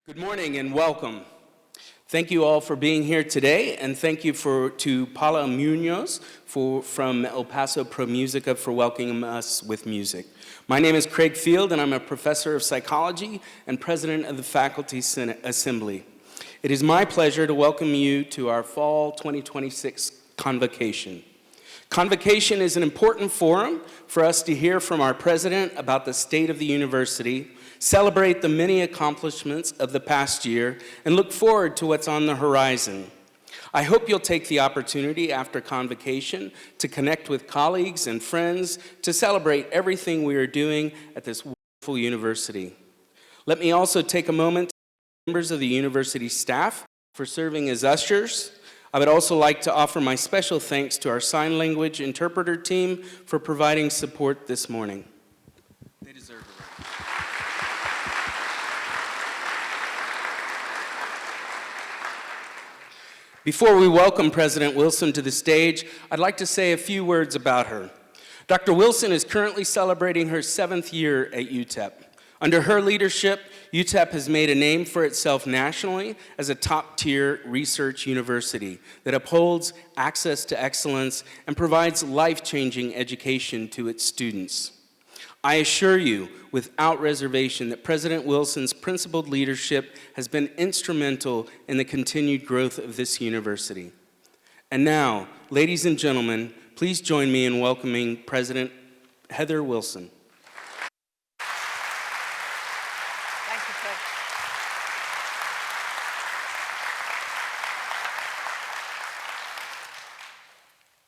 Good morning and welcome. Thank you all for being here today, and thank you to Paula Munoz from El Paso Pro Musica for welcoming us with music. My name is Craig Field, and I'm a professor of psychology and president of the Faculty Assembly. It is my pleasure to welcome you to our Fall 2026 Convocation. Convocation is an important forum for us to hear from our president about the state of the university, celebrate the many accomplishments of the past year, and look forward to what's on the horizon. I hope you'll take the opportunity after Convocation to connect with colleagues and friends to celebrate everything we are doing at this wonderful university. Let me also take a moment to thank members of the university staff for serving as ushers. I would also like to offer my special thanks to our sign language interpreter team for providing support this morning. They deserve it. Before we welcome President Wilson to the stage, I'd like to say a few words about her. Dr. Wilson is currently celebrating her 7th year at UTEP. Under her leadership, UTEP has made a name for itself nationally as a top-tier research university that upholds access to excellence and provides life-changing education to its students. I assure you, without reservation, that President Wilson's principled leadership has been instrumental in the continued growth of this university. And now, ladies and gentlemen, please join me in welcoming President Heather Wilson. Thank you, Craig.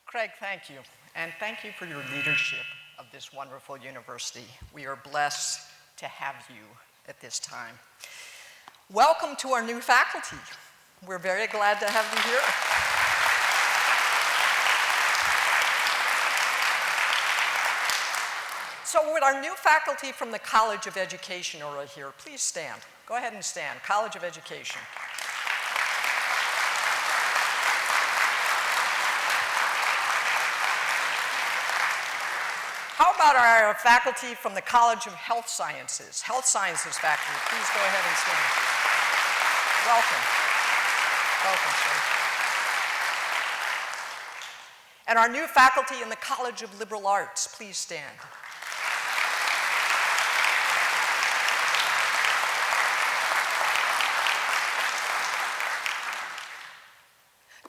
Craig, thank you. And thank you for your leadership of this wonderful university. We are blessed to have you at this time. Welcome to our new faculty. We're very glad to have you here. So with our new faculty from the College of Education are here, please stand. Go ahead and stand. College of Education. How about our faculty from the College of Health Sciences? Health Sciences faculty, please go ahead and stand. Welcome. Welcome, sir. And our new faculty in the College of Liberal Arts, please stand.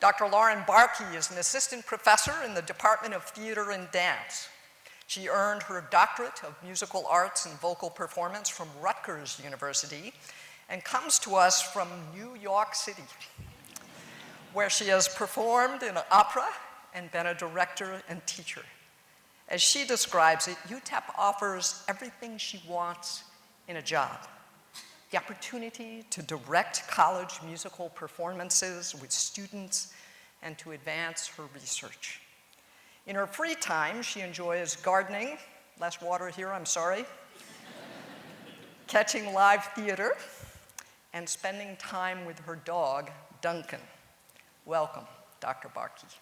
Dr. Lauren Barkey is an assistant professor in the Department of Theater and Dance. She earned her doctorate of musical arts and vocal performance from Rutgers University and comes to us from New York City, where she has performed in opera and been a director and teacher. As she describes it, UTEP offers everything she wants in a job. The opportunity to direct college musical performances with students and to advance her research. In her free time, she enjoys gardening, less water here, I'm sorry, catching live theater, and spending time with her dog, Duncan. Welcome, Dr. Barkey.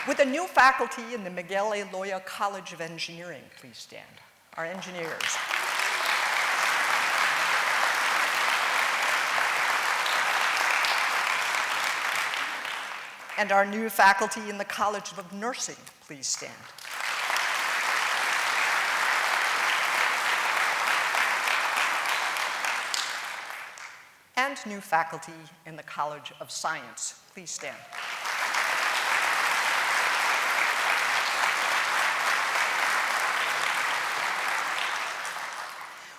With the new faculty in the Miguel A. Loya College of Engineering, please stand. Our engineers. And our new faculty in the College of Nursing, please stand. And new faculty in the College of Science, please stand.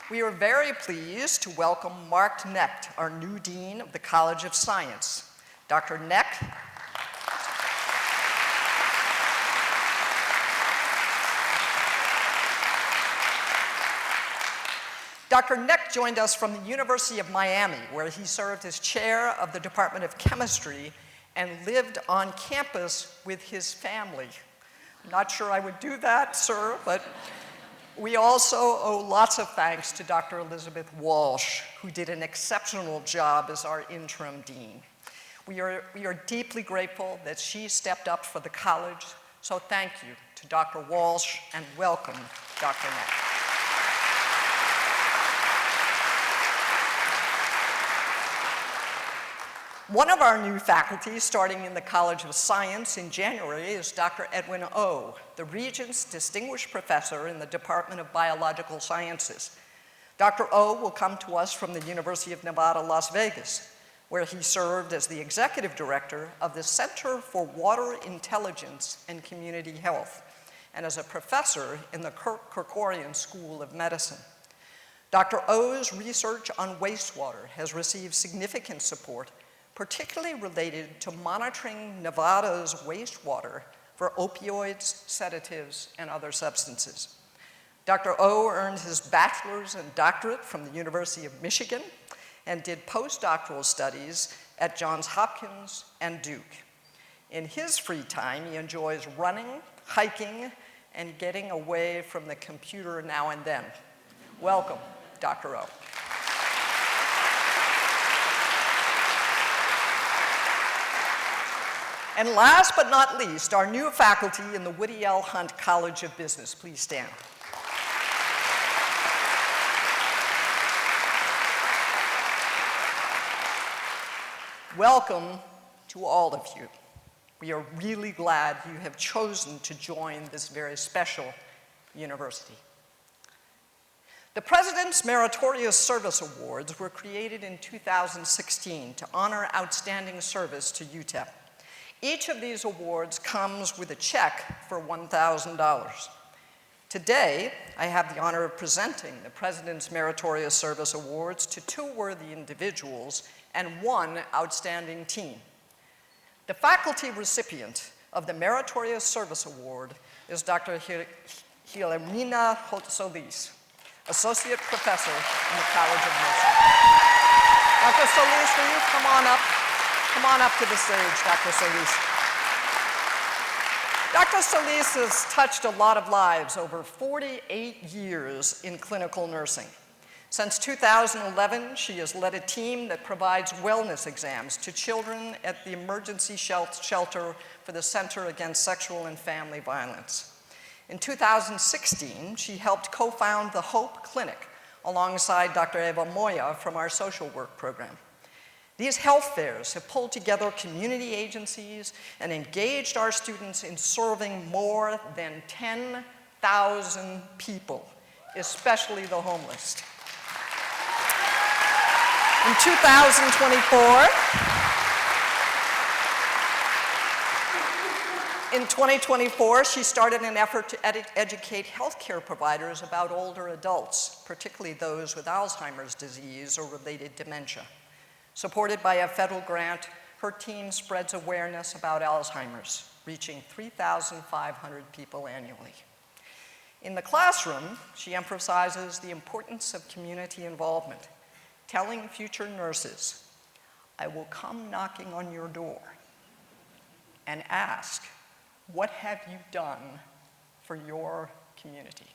We are very pleased to welcome Mark Knecht, our new Dean of the College of Science. Dr. Knecht joined us from the University of Miami, where he served as chair of the Department of Chemistry and lived on campus with his family. I'm not sure I would do that, sir, but we also owe lots of thanks to Dr. Elizabeth Walsh, who did an exceptional job as our interim dean. We are deeply grateful that she stepped up for the college, so thank you to Dr. Walsh and welcome Dr. Neck. One of our new faculty, starting in the College of Science in January, is Dr. Edwin O., the Regents Distinguished Professor in the Department of Biological Sciences. Dr. O will come to us from the University of Nevada, Las Vegas, where he served as the executive director of the Center for Water Intelligence and Community Health, and as a professor in the Kerkorian School of Medicine. Dr. O's research on wastewater has received significant support, particularly related to monitoring Nevada's wastewater for opioids, sedatives, and other substances. Dr. O earned his bachelor's and doctorate from the University of Michigan and did postdoctoral studies at Johns Hopkins and Duke. In his free time, he enjoys running, hiking, and getting away from the computer now and then. Welcome, Dr. O. And last but not least, our new faculty in the Woody L. Hunt College of Business. Please stand. Welcome to all of you. We are really glad you have chosen to join this very special university. The President's Meritorious Service Awards were created in 2016 to honor outstanding service to UTEP. Each of these awards comes with a check for $1,000. Today, I have the honor of presenting the President's Meritorious Service Awards to 2 worthy individuals and 1 outstanding team. The faculty recipient of the Meritorious Service Award is Dr. Guillermina Solis, Associate Professor in the College of Nursing. Dr. Solis, will you come on up? Come on up to the stage, Dr. Solis. Dr. Solis has touched a lot of lives over 48 years in clinical nursing. Since 2011, she has led a team that provides wellness exams to children at the emergency shelter for the Center Against Sexual and Family Violence. In 2016, she helped co-found the Hope Clinic alongside Dr. Eva Moya from our social work program. These health fairs have pulled together community agencies and engaged our students in serving more than 10,000 people, especially the homeless. In 2024, she started an effort to educate healthcare providers about older adults, particularly those with Alzheimer's disease or related dementia. Supported by a federal grant, her team spreads awareness about Alzheimer's, reaching 3,500 people annually. In the classroom, she emphasizes the importance of community involvement, telling future nurses, "I will come knocking on your door and ask, what have you done for your community?"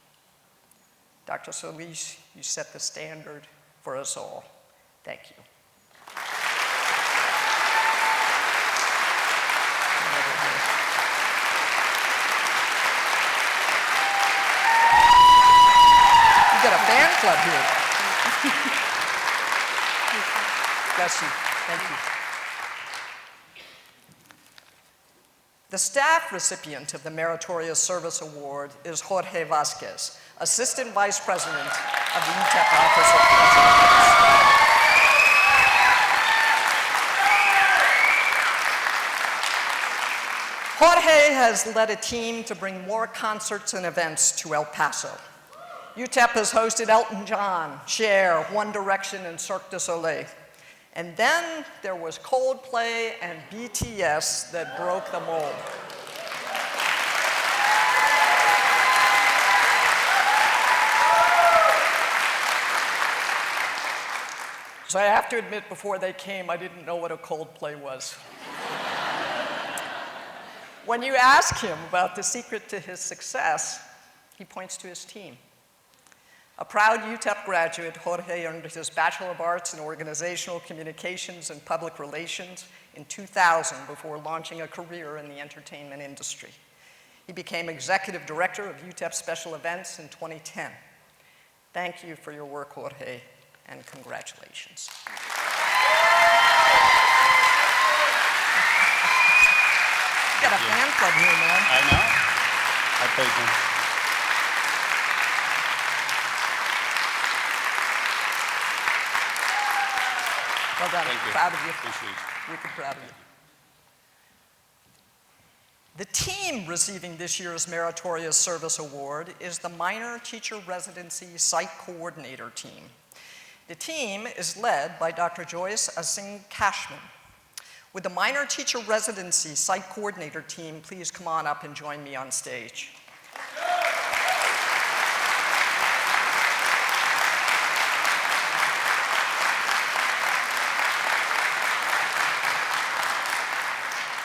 Dr. Solis, you set the standard for us all. Thank you. You've got a fan club here. Bless you. Thank you. The staff recipient of the Meritorious Service Award is Jorge Vasquez, Assistant Vice President of the UTEP Office of Presidents. Jorge has led a team to bring more concerts and events to El Paso. UTEP has hosted Elton John, Cher, One Direction, and Cirque du Soleil. And then there was Coldplay and BTS that broke the mold. So I have to admit, before they came, I didn't know what a Coldplay was. When you ask him about the secret to his success, he points to his team. A proud UTEP graduate, Jorge earned his Bachelor of Arts in Organizational Communications and Public Relations in 2000 before launching a career in the entertainment industry. He became executive director of UTEP Special Events in 2010. Thank you for your work, Jorge, and congratulations. You got a fan club here, man. I know. I played them. Well done. Thank you. Proud of you. Appreciate it. Wicked proud of you. The team receiving this year's Meritorious Service Award is the Minor Teacher Residency Site Coordinator team. The team is led by Dr. Joyce Asing Cashman. Would the Minor Teacher Residency Site Coordinator team please come on up and join me on stage?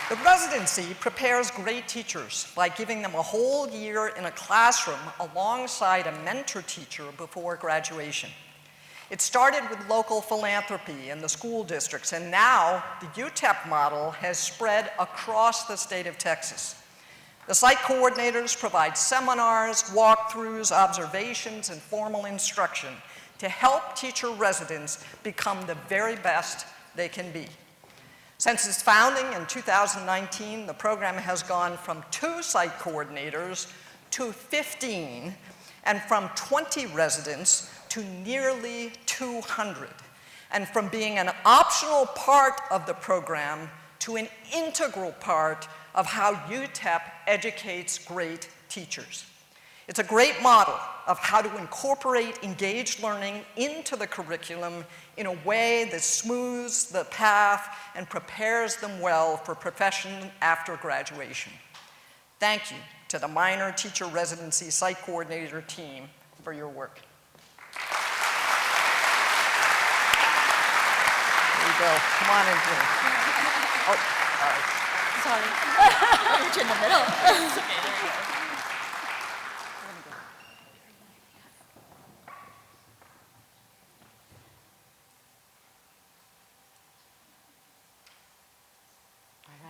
The residency prepares great teachers by giving them a whole year in a classroom alongside a mentor teacher before graduation. It started with local philanthropy in the school districts, and now the UTEP model has spread across the state of Texas. The site coordinators provide seminars, walkthroughs, observations, and formal instruction to help teacher residents become the very best they can be. Since its founding in 2019, the program has gone from 2 site coordinators to 15, and from 20 residents to nearly 200, and from being an optional part of the program to an integral part of how UTEP educates great teachers. It's a great model of how to incorporate engaged learning into the curriculum in a way that smooths the path and prepares them well for profession after graduation. Thank you to the Minor Teacher Residency Site Coordinator team for your work. There you go. Come on in, Jim. Oh, all right. Sorry. You're in the middle. It's okay, there you go.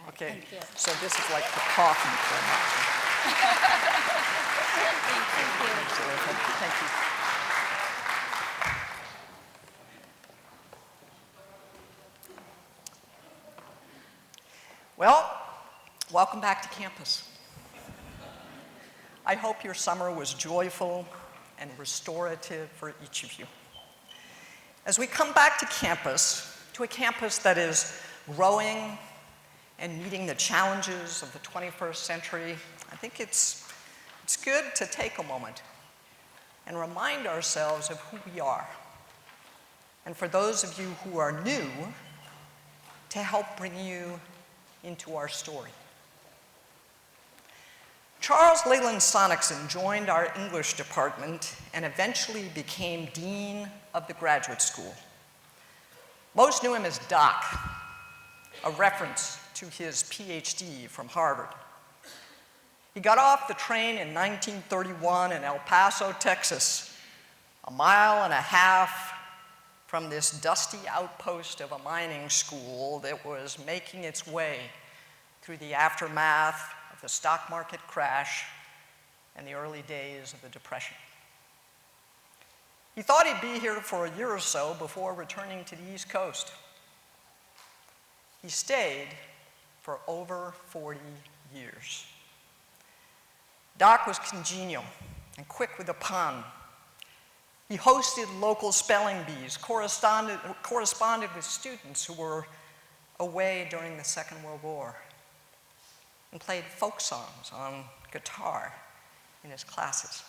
Okay, Thank you. so this is like the coffee for Thank you. Well, welcome back to campus. I hope your summer was joyful and restorative for each of you. As we come back to campus, to a campus that is growing and meeting the challenges of the 21st century, I think it's good to take a moment and remind ourselves of who we are. And for those of you who are new, to help bring you into our story. Charles Leland Sonicson joined our English department and eventually became Dean of the Graduate School. Most knew him as Doc, a reference to his PhD from Harvard. He got off the train in 1931 in El Paso, Texas, a mile and a half from this dusty outpost of a mining school that was making its way through the aftermath of the stock market crash and the early days of the Depression. He thought he'd be here for a year or so before returning to the East Coast. He stayed for over 40 years. Doc was congenial and quick with a pun. He hosted local spelling bees, corresponded with students who were away during the Second World War, and played folk songs on guitar in his classes.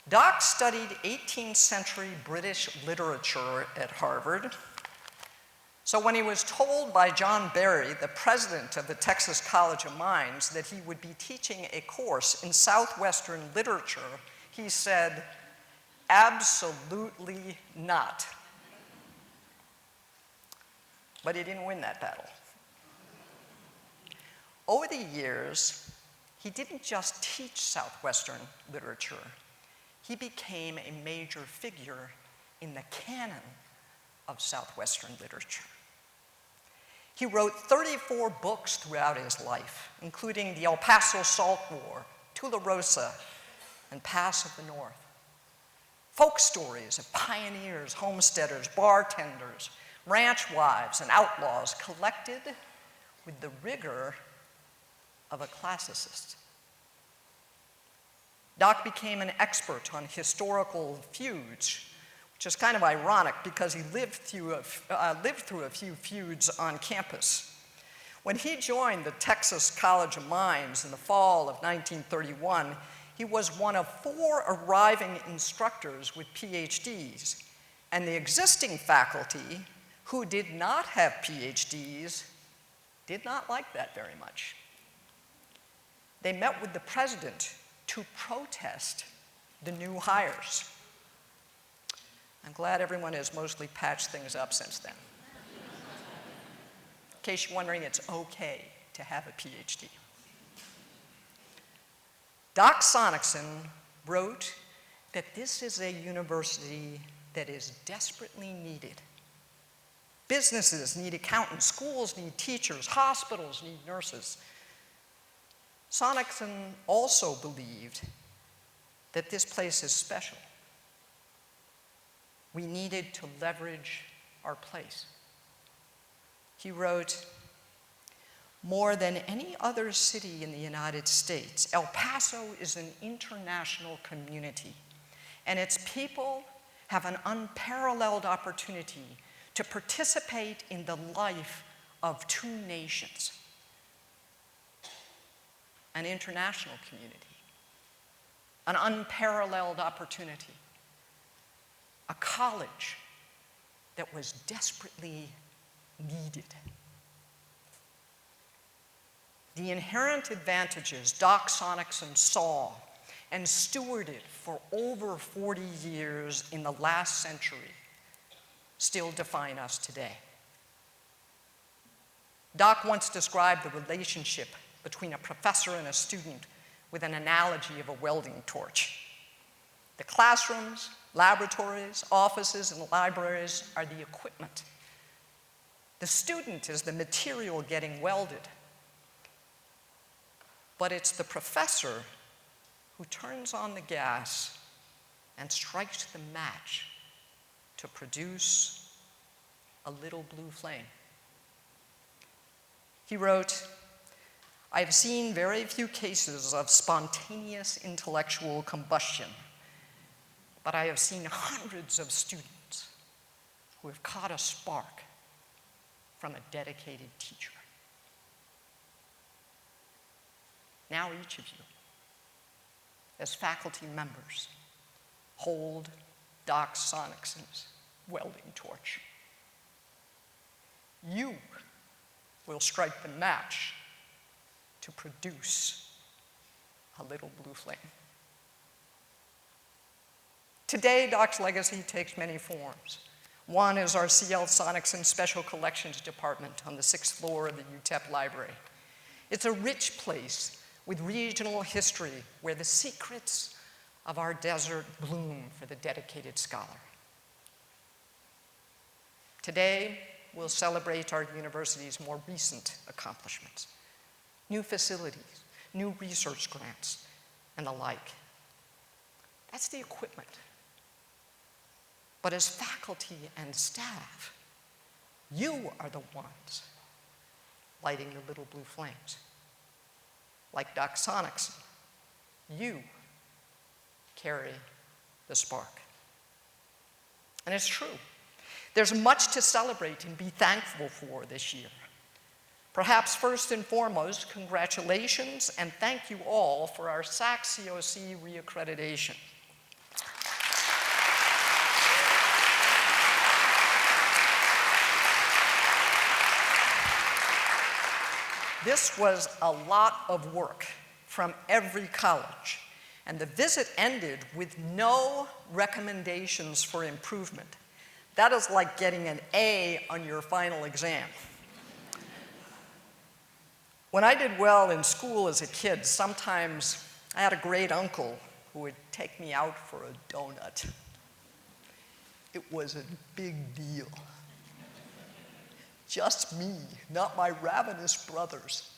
Doc studied 18th century British literature at Harvard. So when he was told by John Berry, the president of the Texas College of Mines, that he would be teaching a course in Southwestern literature, he said, "Absolutely not." But he didn't win that battle. Over the years, he didn't just teach Southwestern literature. He became a major figure in the canon of Southwestern literature. He wrote 34 books throughout his life, including The El Paso Salt War, Tularosa, and Pass of the North. Folk stories of pioneers, homesteaders, bartenders, ranch wives, and outlaws collected with the rigor of a classicist. Doc became an expert on historical feuds, which is kind of ironic because he lived through a few feuds on campus. When he joined the Texas College of Mines in the fall of 1931, he was one of 4 arriving instructors with PhDs, and the existing faculty, who did not have PhDs, did not like that very much. They met with the president to protest the new hires. I'm glad everyone has mostly patched things up since then. In case you're wondering, it's okay to have a PhD. Doc Sonicson wrote that this is a university that is desperately needed. Businesses need accountants, schools need teachers, hospitals need nurses. Sonicson also believed that this place is special. We needed to leverage our place. He wrote, "More than any other city in the United States, El Paso is an international community, and its people have an unparalleled opportunity to participate in the life of 2 nations, an international community, an unparalleled opportunity, a college that was desperately needed." The inherent advantages Doc Sonicson saw and stewarded for over 40 years in the last century still define us today. Doc once described the relationship between a professor and a student with an analogy of a welding torch. The classrooms, laboratories, offices, and libraries are the equipment. The student is the material getting welded. But it's the professor who turns on the gas and strikes the match to produce a little blue flame. He wrote, "I have seen very few cases of spontaneous intellectual combustion, but I have seen hundreds of students who have caught a spark from a dedicated teacher." Now each of you, as faculty members, hold Doc Sonicson's welding torch. You will strike the match to produce a little blue flame. Today, Doc's legacy takes many forms. One is our C.L. Sonicson Special Collections Department on the 6th floor of the UTEP Library. It's a rich place with regional history where the secrets of our desert bloom for the dedicated scholar. Today, we'll celebrate our university's more recent accomplishments, new facilities, new research grants, and the like. That's the equipment. But as faculty and staff, you are the ones lighting the little blue flames. Like Doc Sonicson, you carry the spark. And it's true. There's much to celebrate and be thankful for this year. Perhaps first and foremost, congratulations and thank you all for our SAC-COC reaccreditation. This was a lot of work from every college, and the visit ended with no recommendations for improvement. That is like getting an A on your final exam. When I did well in school as a kid, sometimes I had a great uncle who would take me out for a donut. It was a big deal. just me, not my ravenous brothers.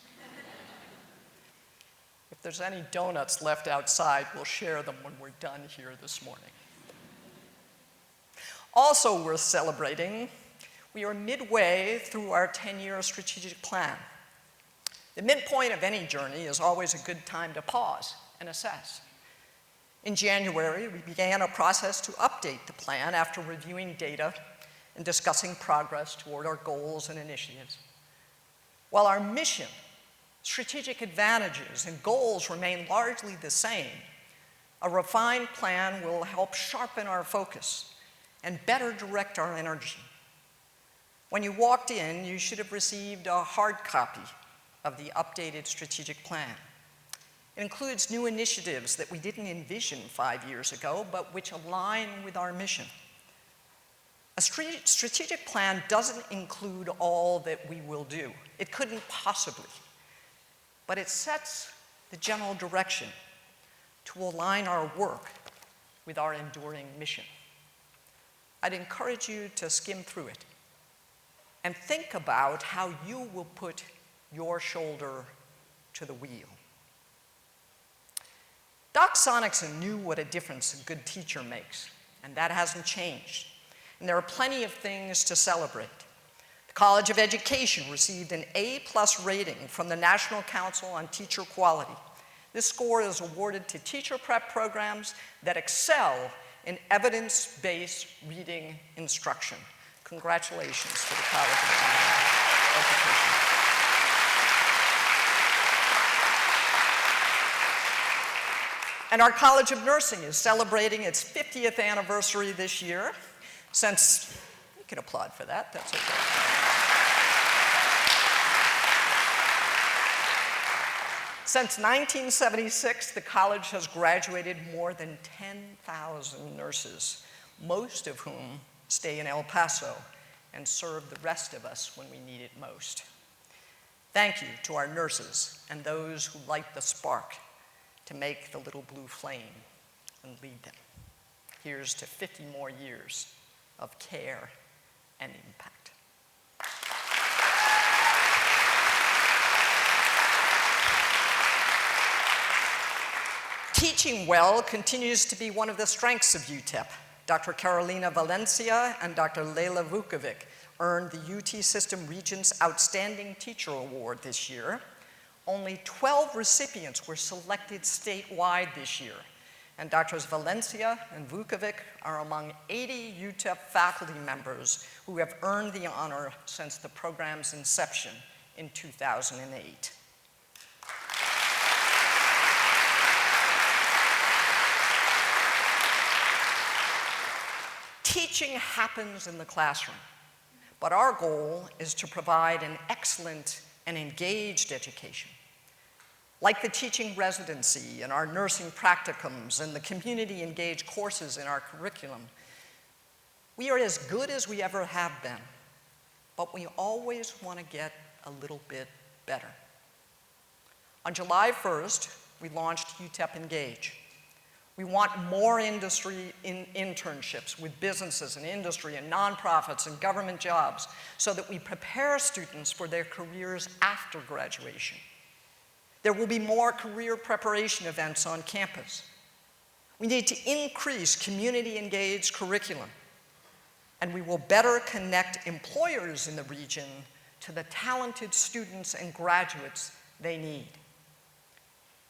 If there's any donuts left outside, we'll share them when we're done here this morning. Also worth celebrating, we are midway through our 10-year strategic plan. The midpoint of any journey is always a good time to pause and assess. In January, we began a process to update the plan after reviewing data and discussing progress toward our goals and initiatives. While our mission, strategic advantages, and goals remain largely the same, a refined plan will help sharpen our focus and better direct our energy. When you walked in, you should have received a hard copy of the updated strategic plan. It includes new initiatives that we didn't envision 5 years ago, but which align with our mission. A strategic plan doesn't include all that we will do. It couldn't possibly. But it sets the general direction to align our work with our enduring mission. I'd encourage you to skim through it and think about how you will put your shoulder to the wheel. Doc Sonicson knew what a difference a good teacher makes, and that hasn't changed. And there are plenty of things to celebrate. The College of Education received an A+ rating from the National Council on Teacher Quality. This score is awarded to teacher prep programs that excel in evidence-based reading instruction. Congratulations to the College of Education. And our College of Nursing is celebrating its 50th anniversary this year. Since, you can applaud for that, that's okay. Since 1976, the college has graduated more than 10,000 nurses, most of whom stay in El Paso and serve the rest of us when we need it most. Thank you to our nurses and those who light the spark to make the little blue flame and lead them. Here's to 50 more years of care and impact. Teaching well continues to be one of the strengths of UTEP. Dr. Carolina Valencia and Dr. Leila Vukovic earned the UT System Regents Outstanding Teacher Award this year. Only 12 recipients were selected statewide this year, and Drs. Valencia and Vukovic are among 80 UTEP faculty members who have earned the honor since the program's inception in 2008. Teaching happens in the classroom, but our goal is to provide an excellent and engaged education. Like the teaching residency and our nursing practicums and the community-engaged courses in our curriculum, we are as good as we ever have been, but we always want to get a little bit better. On July 1st, we launched UTEP Engage. We want more industry internships with businesses and industry and nonprofits and government jobs so that we prepare students for their careers after graduation. There will be more career preparation events on campus. We need to increase community-engaged curriculum, and we will better connect employers in the region to the talented students and graduates they need.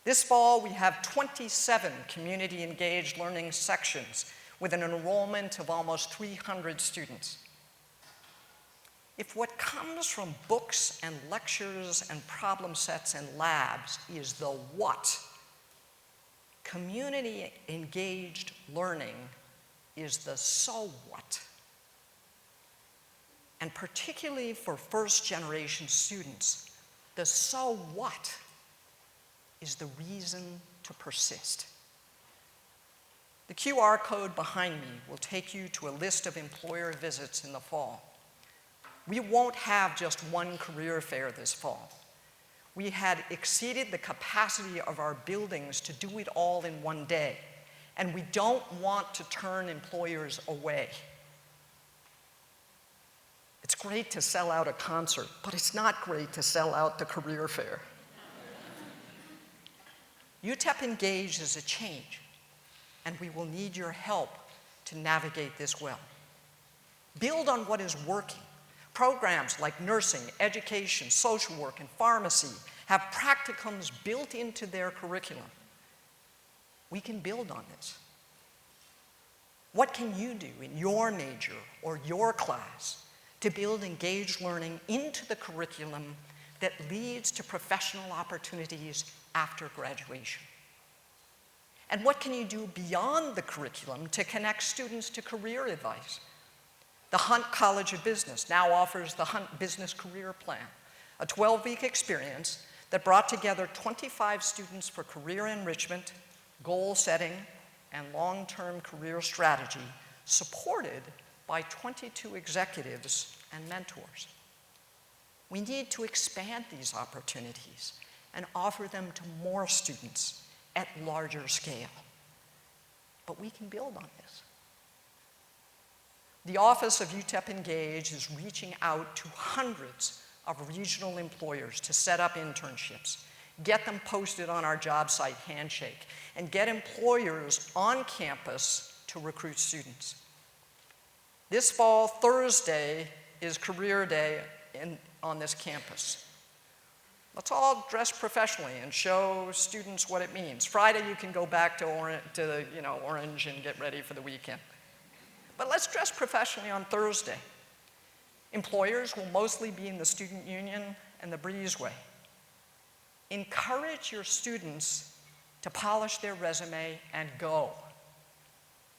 This fall, we have 27 community-engaged learning sections with an enrollment of almost 300 students. If what comes from books and lectures and problem sets and labs is the what, community-engaged learning is the so what. And particularly for first-generation students, the so what is the reason to persist. The QR code behind me will take you to a list of employer visits in the fall. We won't have just one career fair this fall. We had exceeded the capacity of our buildings to do it all in one day, and we don't want to turn employers away. It's great to sell out a concert, but it's not great to sell out the career fair. UTEP Engage is a change, and we will need your help to navigate this well. Build on what is working. Programs like nursing, education, social work, and pharmacy have practicums built into their curriculum. We can build on this. What can you do in your major or your class to build engaged learning into the curriculum that leads to professional opportunities after graduation? And what can you do beyond the curriculum to connect students to career advice? The Hunt College of Business now offers the Hunt Business Career Plan, a 12-week experience that brought together 25 students for career enrichment, goal setting, and long-term career strategy, supported by 22 executives and mentors. We need to expand these opportunities and offer them to more students at larger scale. But we can build on this. The Office of UTEP Engage is reaching out to hundreds of regional employers to set up internships, get them posted on our job site, Handshake, and get employers on campus to recruit students. This fall, Thursday, is Career Day on this campus. Let's all dress professionally and show students what it means. Friday, you can go back to Orange and get ready for the weekend. But let's dress professionally on Thursday. Employers will mostly be in the student union and the breezeway. Encourage your students to polish their resume and go.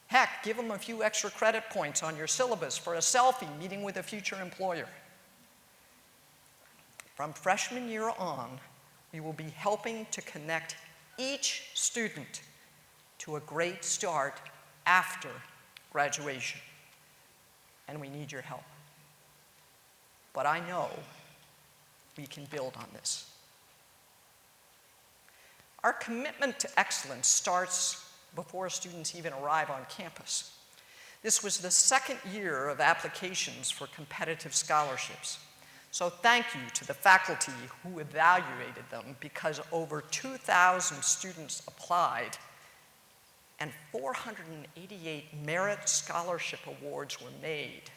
Heck, give them a few extra credit points on your syllabus for a selfie meeting with a future employer. From freshman year on, we will be helping to connect each student to a great start after graduation. And we need your help. But I know we can build on this. Our commitment to excellence starts before students even arrive on campus. This was the second year of applications for competitive scholarships. So thank you to the faculty who evaluated them, because over 2,000 students applied and 488 merit scholarship awards were made,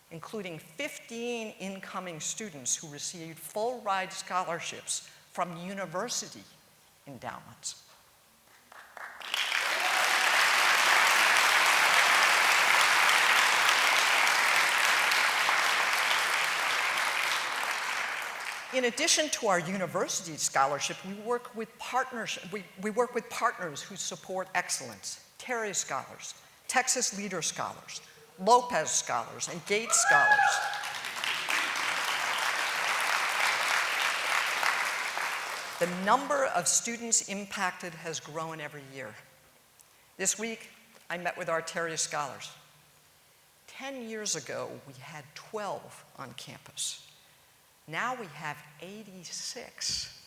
including 15 incoming students who received full ride scholarships from university endowments. In addition to our university scholarship, we work with partners who support excellence: Terry Scholars, Texas Leader Scholars, Lopez Scholars, and Gates Scholars. The number of students impacted has grown every year. This week, I met with our Terry Scholars. 10 years ago, we had 12 on campus. Now we have 86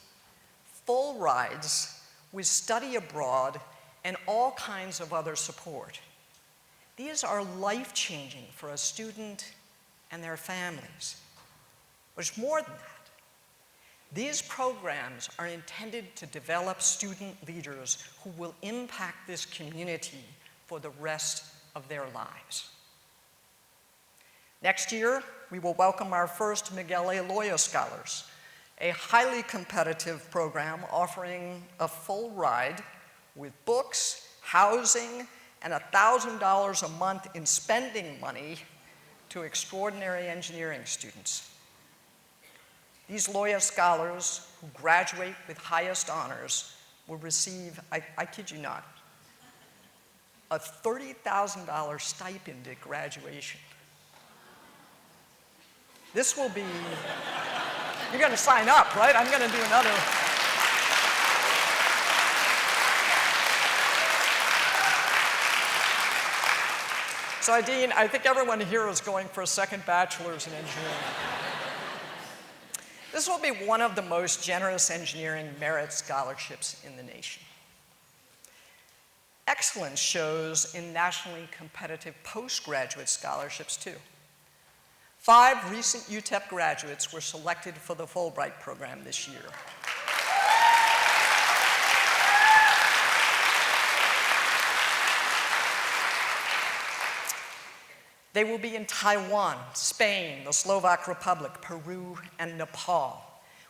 full rides with study abroad and all kinds of other support. These are life-changing for a student and their families. There's more than that. These programs are intended to develop student leaders who will impact this community for the rest of their lives. Next year, we will welcome our first Miguel A. Loya Scholars, a highly competitive program offering a full ride with books, housing, and $1,000 a month in spending money to extraordinary engineering students. These Loya Scholars who graduate with highest honors will receive, I kid you not, a $30,000 stipend at graduation. This will be, you're going to sign up, right? I'm going to do another. So Dean, I think everyone here is going for a second bachelor's in engineering. This will be one of the most generous engineering merit scholarships in the nation. Excellence shows in nationally competitive postgraduate scholarships too. 5 recent UTEP graduates were selected for the Fulbright program this year. They will be in Taiwan, Spain, the Slovak Republic, Peru, and Nepal.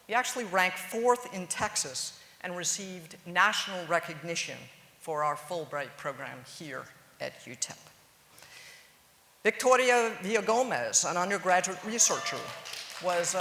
We actually ranked 4th in Texas and received national recognition for our Fulbright program here at UTEP. Victoria Villagomez, an undergraduate researcher, was,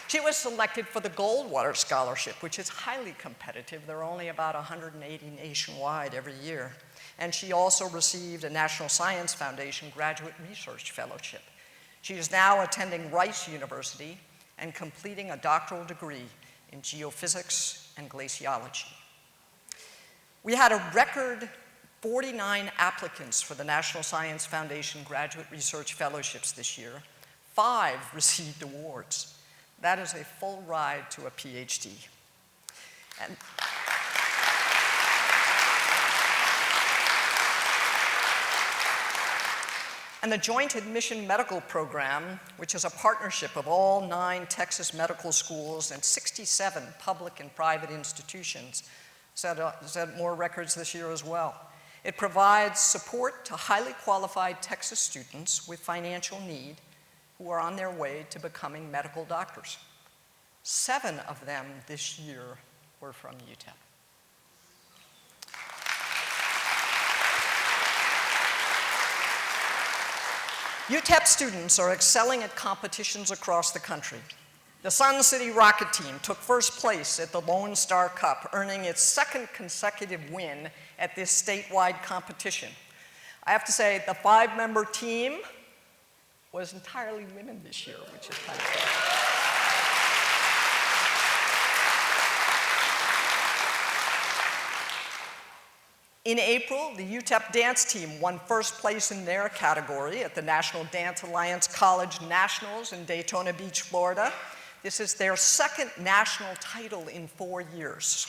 She was selected for the Goldwater Scholarship, which is highly competitive. There are only about 180 nationwide every year. And she also received a National Science Foundation Graduate Research Fellowship. She is now attending Rice University and completing a doctoral degree in geophysics and glaciology. We had a record 49 applicants for the National Science Foundation Graduate Research Fellowships this year. 5 received awards. That is a full ride to a PhD. And the Joint Admission Medical Program, which is a partnership of all 9 Texas medical schools and 67 public and private institutions, set more records this year as well. It provides support to highly qualified Texas students with financial need who are on their way to becoming medical doctors. 7 of them this year were from UTEP. UTEP students are excelling at competitions across the country. The Sun City Rocket Team took first place at the Lone Star Cup, earning its 2nd consecutive win at this statewide competition. I have to say, the 5-member team was entirely women this year, which is kind of cool. In April, the UTEP dance team won first place in their category at the National Dance Alliance College Nationals in Daytona Beach, Florida. This is their 2nd national title in 4 years.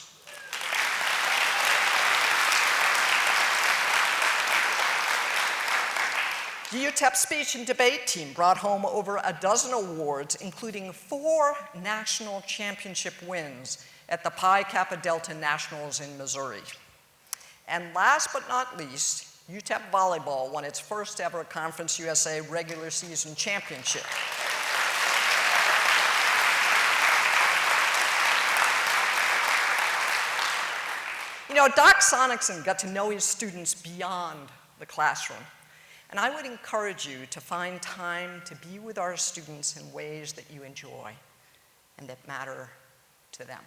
The UTEP speech and debate team brought home over a dozen awards, including 4 national championship wins at the Pi Kappa Delta Nationals in Missouri. And last but not least, UTEP volleyball won its first ever Conference USA regular season championship. You know, Doc Sonicson got to know his students beyond the classroom. And I would encourage you to find time to be with our students in ways that you enjoy and that matter to them.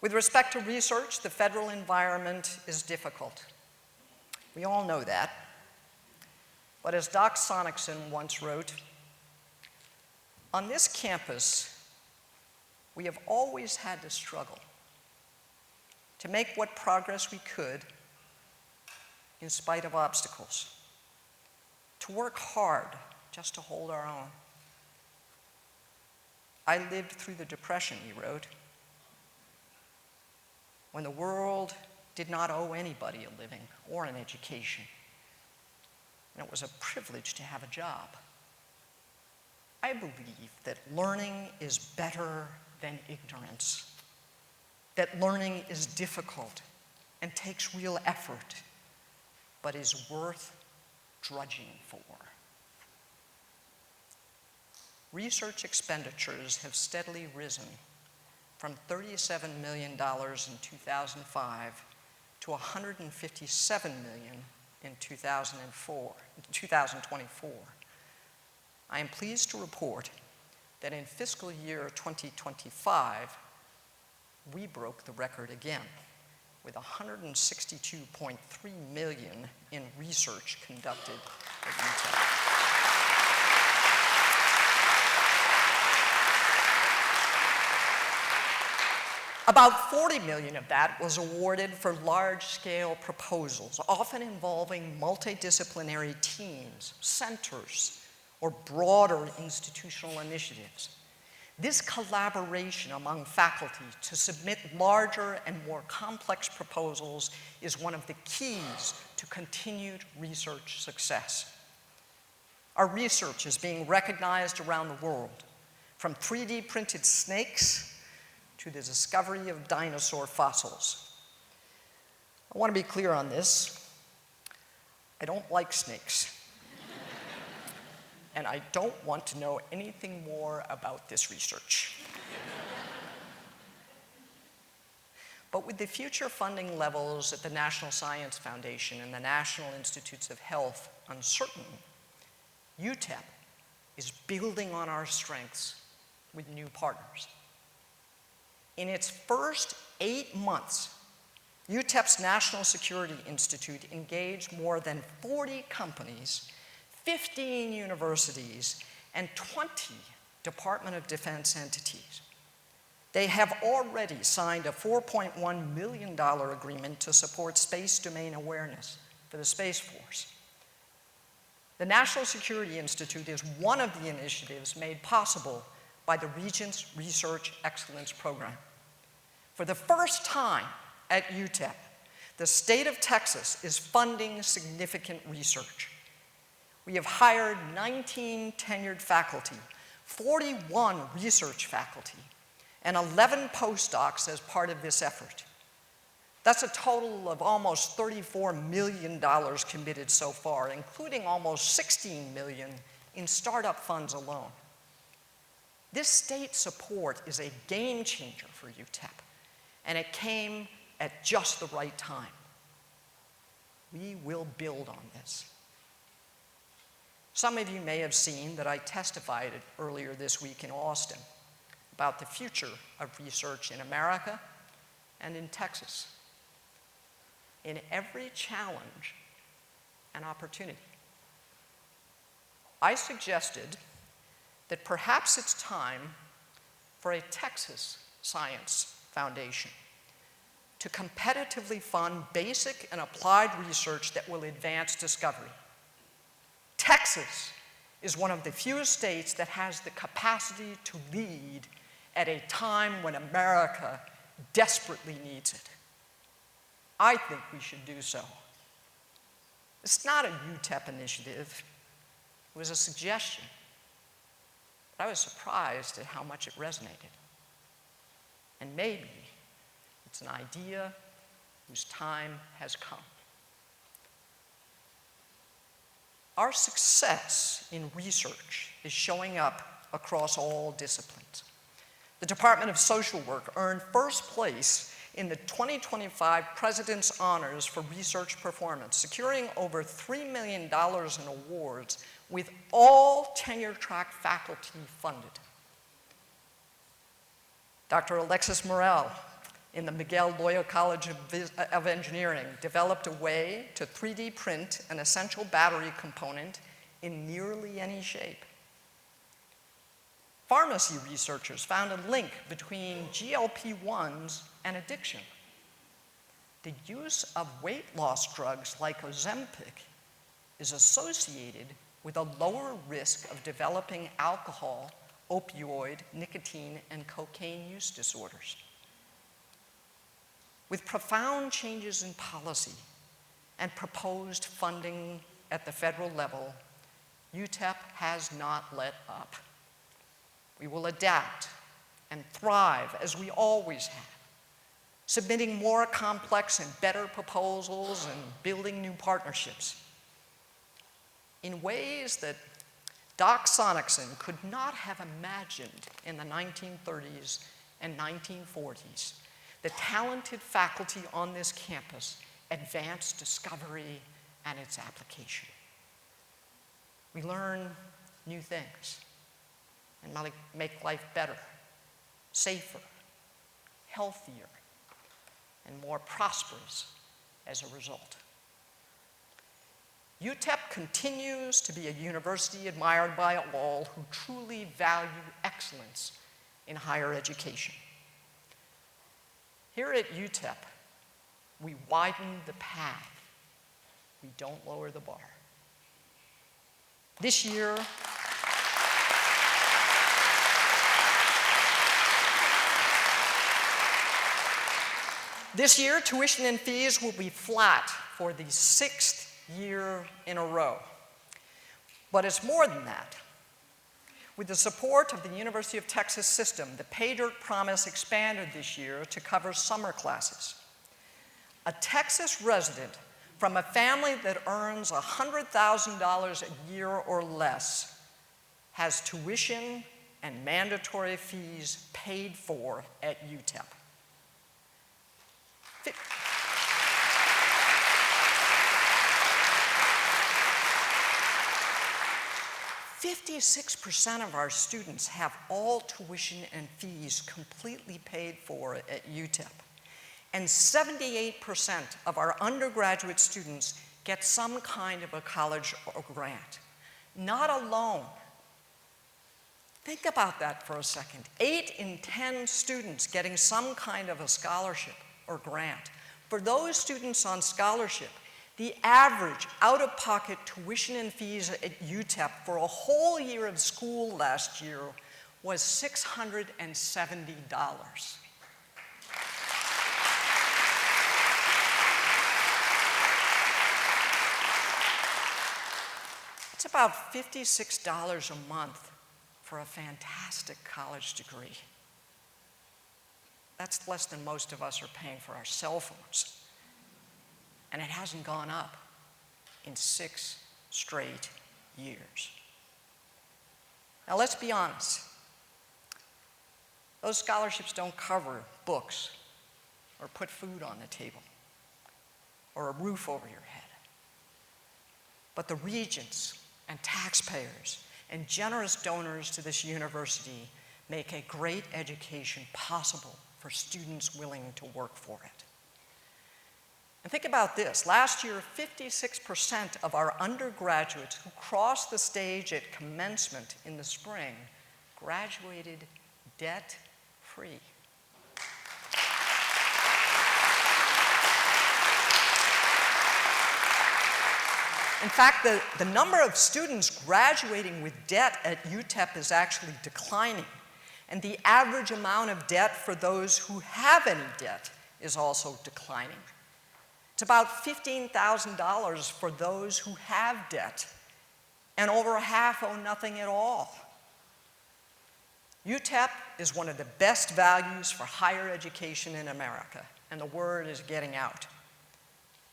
With respect to research, the federal environment is difficult. We all know that. But as Doc Sonicson once wrote, on this campus, we have always had to struggle to make what progress we could in spite of obstacles, to work hard just to hold our own. I lived through the Depression, he wrote, when the world did not owe anybody a living or an education, and it was a privilege to have a job. I believe that learning is better than ignorance, that learning is difficult and takes real effort, but is worth drudging for. Research expenditures have steadily risen from $37 million in 2005 to $157 million in 2024. I am pleased to report that in fiscal year 2025, we broke the record again with $162.3 million in research conducted at UTEP. About $40 million of that was awarded for large-scale proposals, often involving This collaboration among faculty to submit larger and more complex proposals is one of the keys to continued research success. Our research is being recognized around the world, from 3D printed snakes to the discovery of dinosaur fossils. I want to be clear on this. I don't like snakes. And I don't want to know anything more about this research. But with the future funding levels at the National Science Foundation and the National Institutes of Health uncertain, UTEP is building on our strengths with new partners. In its first 8 months, UTEP's National Security Institute engaged more than 40 companies, 15 universities, and 20 Department of Defense entities. They have already signed a $4.1 million agreement to support space domain awareness for the Space Force. The National Security Institute is one of the initiatives made possible by the Regents Research Excellence Program. For the first time at UTEP, the state of Texas is funding significant research. We have hired 19 tenured faculty, 41 research faculty, and 11 postdocs as part of this effort. That's a total of almost $34 million committed so far, including almost $16 million in startup funds alone. This state support is a game changer for UTEP, and it came at just the right time. We will build on this. Some of you may have seen that I testified earlier this week in Austin about the future of research in America and in Texas. In every challenge and opportunity, I suggested that perhaps it's time for a Texas Science Foundation to competitively fund basic and applied research that will advance discovery. Texas is one of the few states that has the capacity to lead at a time when America desperately needs it. I think we should do so. It's not a UTEP initiative. It was a suggestion. But I was surprised at how much it resonated. And maybe it's an idea whose time has come. Our success in research is showing up across all disciplines. The Department of Social Work earned first place in the 2025 President's Honors for Research Performance, securing over $3 million in awards with all tenure-track faculty funded. Dr. Alexis Morel in the Miguel Loyo College of Engineering developed a way to 3D print an essential battery component in nearly any shape. Pharmacy researchers found a link between GLP-1s and addiction. The use of weight loss drugs like Ozempic is associated with a lower risk of developing alcohol, opioid, nicotine, and cocaine use disorders. With profound changes in policy and proposed funding at the federal level, UTEP has not let up. We will adapt and thrive as we always have, submitting more complex and better proposals and building new partnerships in ways that Doc Sonicson could not have imagined in the 1930s and 1940s. The talented faculty on this campus advance discovery and its application. We learn new things and make life better, safer, healthier, and more prosperous as a result. UTEP continues to be a university admired by all who truly value excellence in higher education. Here at UTEP, we widen the path. We don't lower the bar. This year, This year, tuition and fees will be flat for the 6th year in a row. But it's more than that. With the support of the University of Texas system, the Pay Dirt Promise expanded this year to cover summer classes. A Texas resident from a family that earns $100,000 a year or less has tuition and mandatory fees paid for at UTEP. 56% of our students have all tuition and fees completely paid for at UTEP. And 78% of our undergraduate students get some kind of a college or grant. Not alone. Think about that for a second. 8 in 10 students getting some kind of a scholarship or grant. For those students on scholarship, the average out-of-pocket tuition and fees at UTEP for a whole year of school last year was $670. It's about $56 a month for a fantastic college degree. That's less than most of us are paying for our cell phones. And it hasn't gone up in 6 straight years. Now let's be honest. Those scholarships don't cover books or put food on the table or a roof over your head. But the regents and taxpayers and generous donors to this university make a great education possible for students willing to work for it. And think about this. Last year, 56% of our undergraduates who crossed the stage at commencement in the spring graduated debt-free. In fact, the number of students graduating with debt at UTEP is actually declining, and the average amount of debt for those who have any debt is also declining. It's about $15,000 for those who have debt, and over half owe nothing at all. UTEP is one of the best values for higher education in America, and the word is getting out.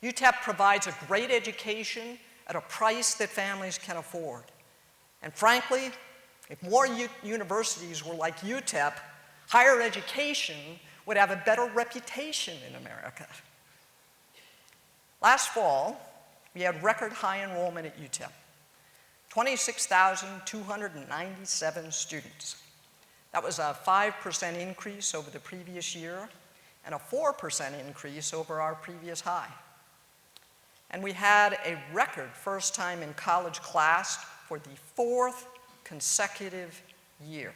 UTEP provides a great education at a price that families can afford. And frankly, if more universities were like UTEP, higher education would have a better reputation in America. Last fall, we had record high enrollment at UTEP, 26,297 students. That was a 5% increase over the previous year and a 4% increase over our previous high. And we had a record first time in college class for the 4th consecutive year.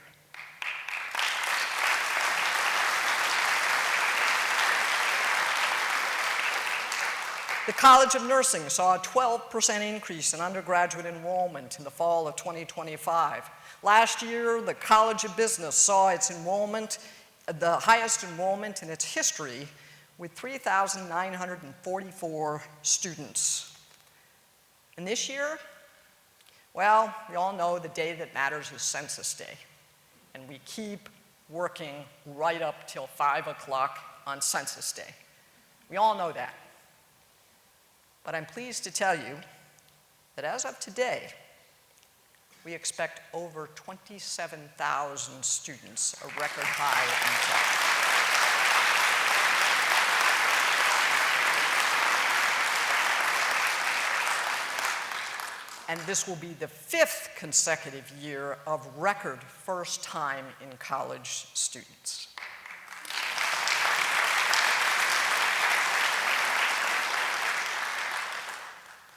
The College of Nursing saw a 12% increase in undergraduate enrollment in the fall of 2025. Last year, the College of Business saw its enrollment, the highest enrollment in its history, with 3,944 students. And this year, well, we all know the day that matters is Census Day. And we keep working right up till 5 o'clock on Census Day. We all know that. But I'm pleased to tell you that as of today, we expect over 27,000 students, a record high at UTEP. And this will be the 5th consecutive year of record first time in college students.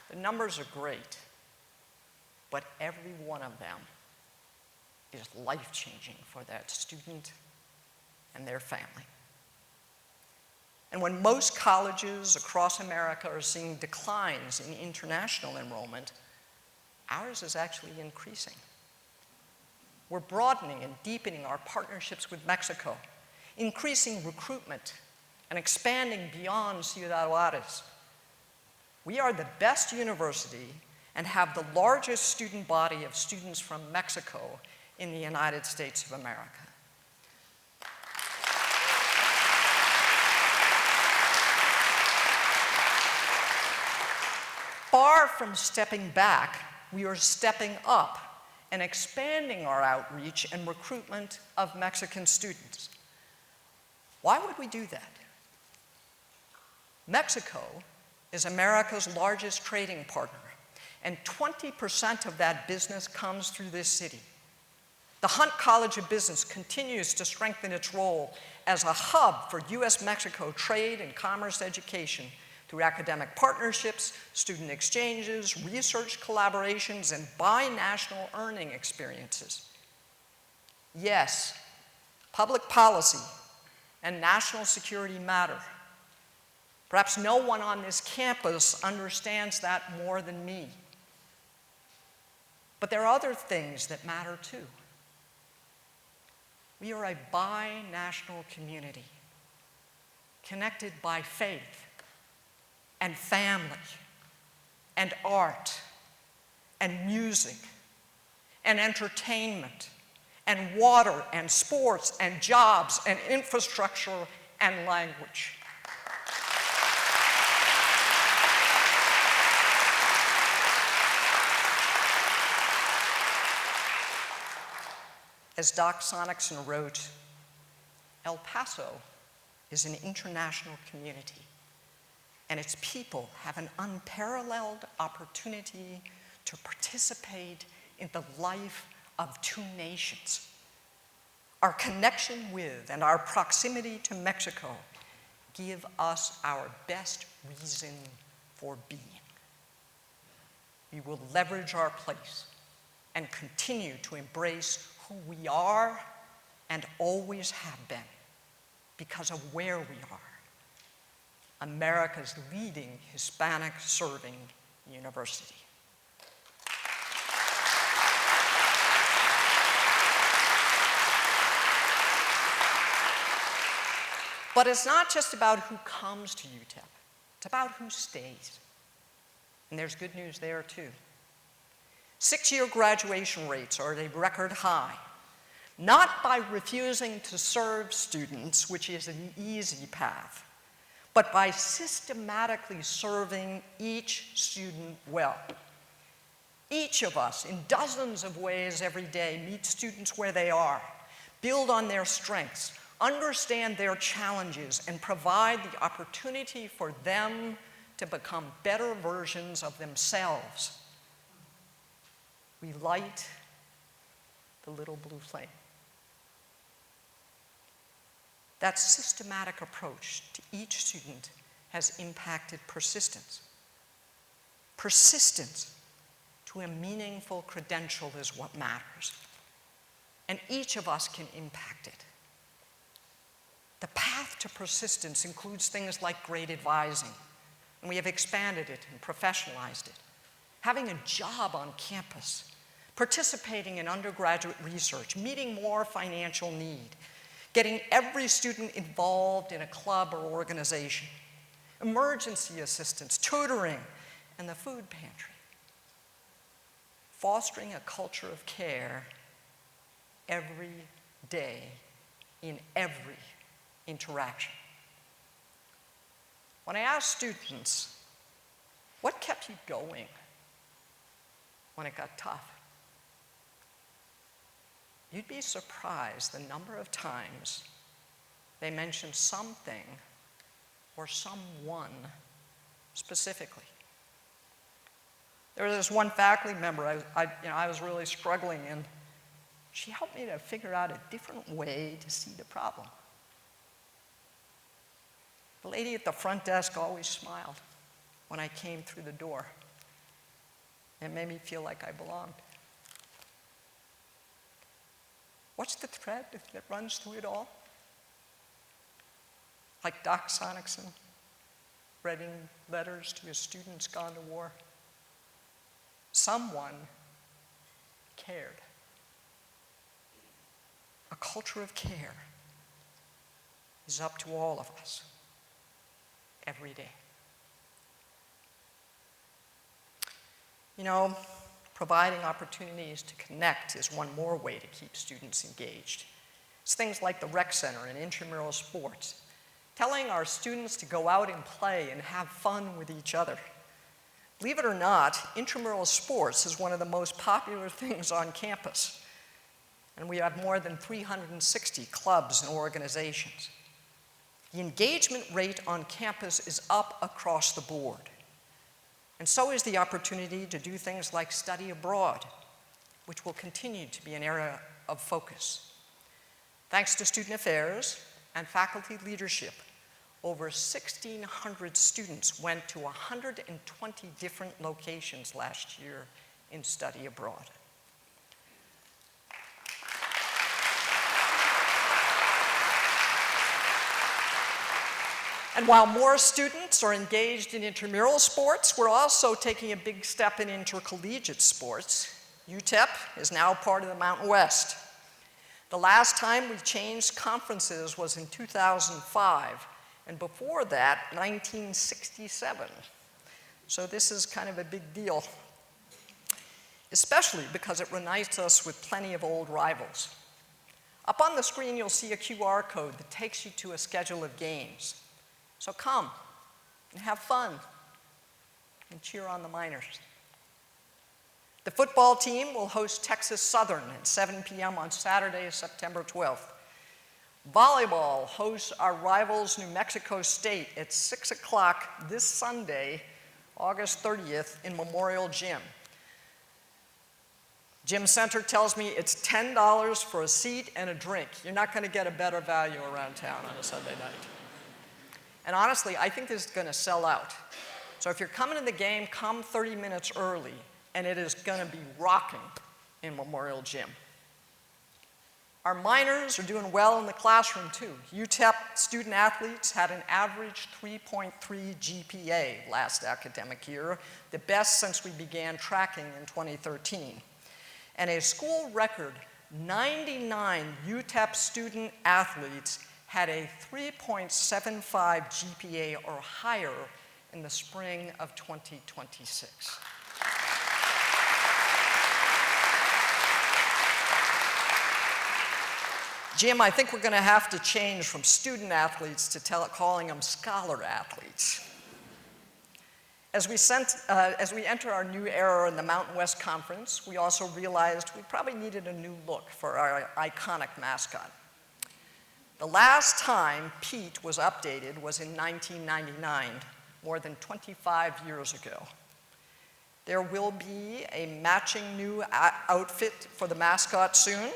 The numbers are great, but every one of them is life-changing for that student and their family. And when most colleges across America are seeing declines in international enrollment, ours is actually increasing. We're broadening and deepening our partnerships with Mexico, increasing recruitment and expanding beyond Ciudad Juarez. We are the best university and have the largest student body of students from Mexico in the United States of America. Far from stepping back, we are stepping up and expanding our outreach and recruitment of Mexican students. Why would we do that? Mexico is America's largest trading partner, and 20% of that business comes through this city. The Hunt College of Business continues to strengthen its role as a hub for US-Mexico trade and commerce education through academic partnerships, student exchanges, research collaborations, and binational earning experiences. Yes, public policy and national security matter. Perhaps no one on this campus understands that more than me. But there are other things that matter too. We are a binational community, connected by faith and family and art and music and entertainment and water and sports and jobs and infrastructure and language. As Doc Sonicson wrote, El Paso is an international community, and its people have an unparalleled opportunity to participate in the life of two nations. Our connection with and our proximity to Mexico give us our best reason for being. We will leverage our place and continue to embrace who we are and always have been because of where we are. America's leading Hispanic-serving university. But it's not just about who comes to UTEP, it's about who stays. And there's good news there too. 6-year graduation rates are at a record high, not by refusing to serve students, which is an easy path, but by systematically serving each student well. Each of us, in dozens of ways every day, meet students where they are, build on their strengths, understand their challenges, and provide the opportunity for them to become better versions of themselves. We light the little blue flame. That systematic approach to each student has impacted persistence. Persistence to a meaningful credential is what matters, and each of us can impact it. The path to persistence includes things like grade advising, and we have expanded it and professionalized it. Having a job on campus, participating in undergraduate research, meeting more financial need, getting every student involved in a club or organization, emergency assistance, tutoring, and the food pantry. Fostering a culture of care every day in every interaction. When I ask students, what kept you going when it got tough? You'd be surprised the number of times they mention something or someone specifically. There was this one faculty member I was really struggling, and she helped me to figure out a different way to see the problem. The lady at the front desk always smiled when I came through the door. It made me feel like I belonged. What's the thread that runs through it all? Like Doc Sonicson, writing letters to his students gone to war. Someone cared. A culture of care is up to all of us. every day. You know, providing opportunities to connect is one more way to keep students engaged. It's things like the rec center and intramural sports, telling our students to go out and play and have fun with each other. Believe it or not, intramural sports is one of the most popular things on campus, and we have more than 360 clubs and organizations. The engagement rate on campus is up across the board, and so is the opportunity to do things like study abroad, which will continue to be an area of focus. Thanks to student affairs and faculty leadership, over 1,600 students went to 120 different locations last year in study abroad. And while more students are engaged in intramural sports, we're also taking a big step in intercollegiate sports. UTEP is now part of the Mountain West. The last time we changed conferences was in 2005, and before that, 1967. So this is kind of a big deal, especially because it reunites us with plenty of old rivals. Up on the screen, you'll see a QR code that takes you to a schedule of games. So come and have fun and cheer on the Miners. The football team will host Texas Southern at 7 p.m. on Saturday, September 12th. Volleyball hosts our rivals New Mexico State at 6 o'clock this Sunday, August 30th in Memorial Gym. Gym Center tells me it's $10 for a seat and a drink. You're not going to get a better value around town on a Sunday night. And honestly, I think this is going to sell out. So if you're coming to the game, come 30 minutes early, and it is going to be rocking in Memorial Gym. Our Miners are doing well in the classroom, too. UTEP student athletes had an average 3.3 GPA last academic year, the best since we began tracking in 2013. And a school record 99 UTEP student athletes had a 3.75 GPA or higher in the spring of 2026. Jim, I think we're going to have to change from student athletes to calling them scholar athletes. As we enter our new era in the Mountain West Conference, we also realized we probably needed a new look for our iconic mascot. The last time Pete was updated was in 1999, more than 25 years ago. There will be a matching new outfit for the mascot soon.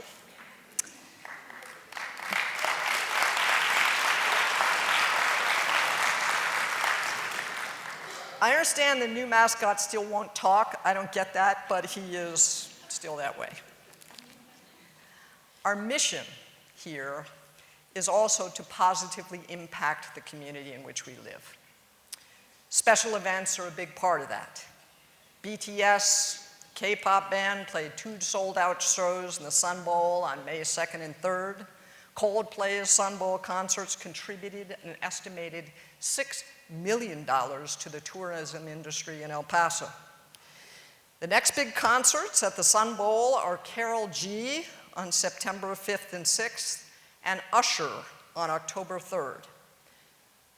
I understand the new mascot still won't talk. I don't get that, but he is still that way. Our mission here is also to positively impact the community in which we live. Special events are a big part of that. BTS, K-pop band, played 2 sold-out shows in the Sun Bowl on May 2nd and 3rd. Coldplay's Sun Bowl concerts contributed an estimated $6 million to the tourism industry in El Paso. The next big concerts at the Sun Bowl are Karol G on September 5th and 6th, and Usher on October 3rd.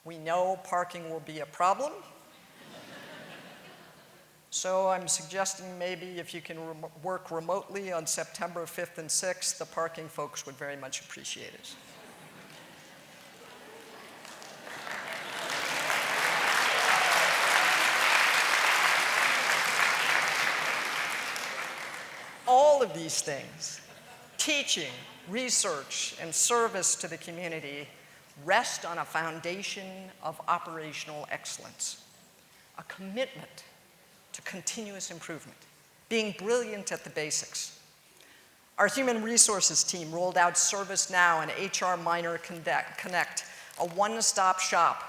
We know parking will be a problem, so I'm suggesting maybe if you can work remotely on September 5th and 6th, the parking folks would very much appreciate it. All of these things, teaching, research, and service to the community, rest on a foundation of operational excellence, a commitment to continuous improvement, being brilliant at the basics. Our human resources team rolled out ServiceNow and HR Miner Connect, a one-stop shop.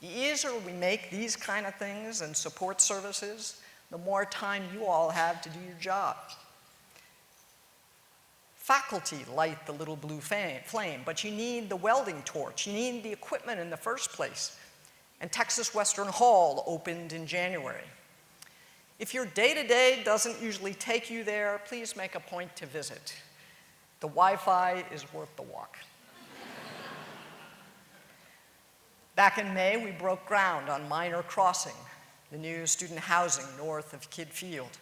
The easier we make these kind of things and support services, the more time you all have to do your job. Faculty light the little blue flame, but you need the welding torch. You need the equipment in the first place. and Texas Western Hall opened in January. If your day-to-day doesn't usually take you there, please make a point to visit. The Wi-Fi is worth the walk. Back in May, we broke ground on Minor Crossing, the new student housing north of Kidd Field.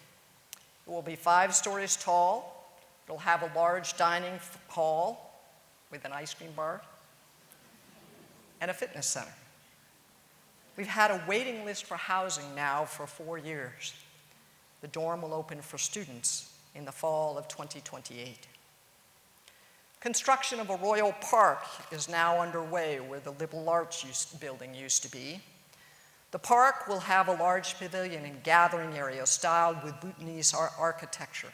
It will be 5 stories tall. It'll have a large dining hall with an ice cream bar and a fitness center. We've had a waiting list for housing now for 4 years. The dorm will open for students in the fall of 2028. Construction of a Royal Park is now underway where the Liberal Arts building used to be. The park will have a large pavilion and gathering area styled with Bhutanese architecture.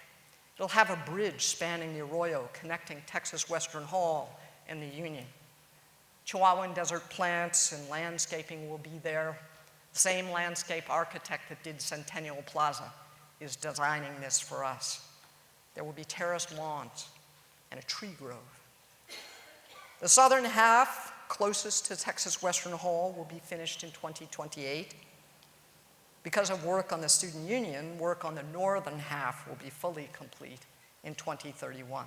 It'll have a bridge spanning the Arroyo connecting Texas Western Hall and the Union. Chihuahuan desert plants and landscaping will be there. The same landscape architect that did Centennial Plaza is designing this for us. There will be terraced lawns and a tree grove. The southern half, closest to Texas Western Hall, will be finished in 2028. Because of work on the Student Union, work on the northern half will be fully complete in 2031.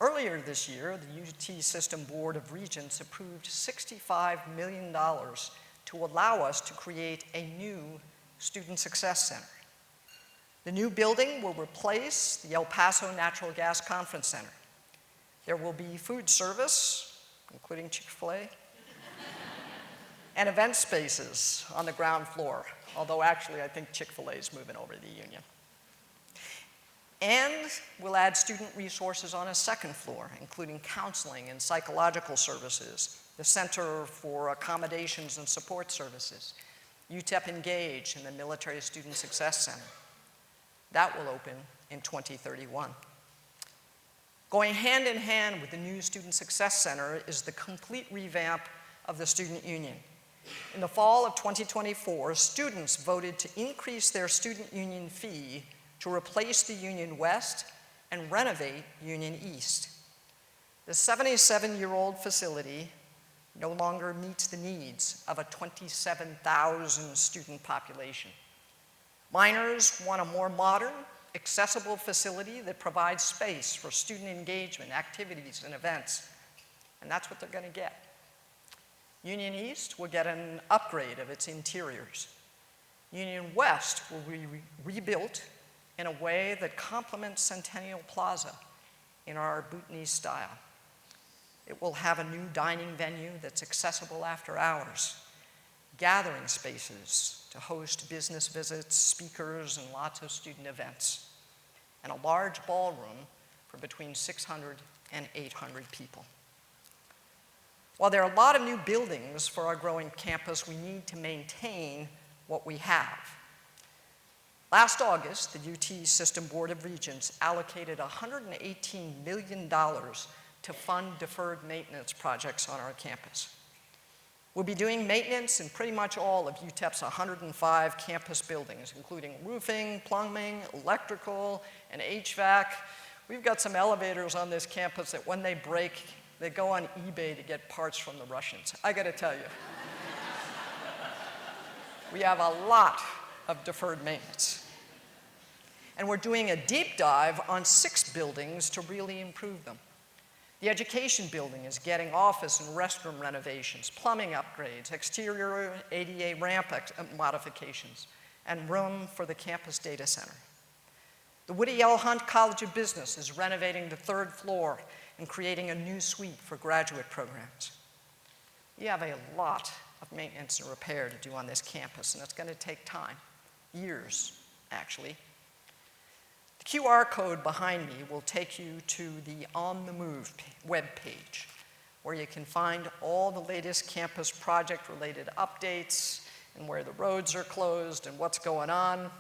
Earlier this year, the UT System Board of Regents approved $65 million to allow us to create a new Student Success Center. The new building will replace the El Paso Natural Gas Conference Center. There will be food service, including Chick-fil-A, and event spaces on the ground floor, although actually I think Chick-fil-A is moving over to the Union. And we'll add student resources on a second floor, including counseling and psychological services, the Center for Accommodations and Support Services, UTEP Engage, and the Military Student Success Center. That will open in 2031. Going hand in hand with the new Student Success Center is the complete revamp of the Student Union. In the fall of 2024, students voted to increase their Student Union fee to replace the Union West and renovate Union East. The 77-year-old facility no longer meets the needs of a 27,000 student population. Minors want a more modern, accessible facility that provides space for student engagement, activities, and events, and that's what they're going to get. Union East will get an upgrade of its interiors. Union West will be rebuilt in a way that complements Centennial Plaza in our Bhutanese style. It will have a new dining venue that's accessible after hours, gathering spaces to host business visits, speakers, and lots of student events, and a large ballroom for between 600 and 800 people. While there are a lot of new buildings for our growing campus, we need to maintain what we have. Last August, the UT System Board of Regents allocated $118 million to fund deferred maintenance projects on our campus. We'll be doing maintenance in pretty much all of UTEP's 105 campus buildings, including roofing, plumbing, electrical, and HVAC. We've got some elevators on this campus that when they break, they go on eBay to get parts from the Russians. I gotta tell you, we have a lot of deferred maintenance. And we're doing a deep dive on 6 buildings to really improve them. The education building is getting office and restroom renovations, plumbing upgrades, exterior ADA ramp modifications, and room for the campus data center. The Woody L. Hunt College of Business is renovating the 3rd floor and creating a new suite for graduate programs. We have a lot of maintenance and repair to do on this campus, and it's going to take time, years, actually. The QR code behind me will take you to the On the Move webpage, where you can find all the latest campus project-related updates and where the roads are closed and what's going on.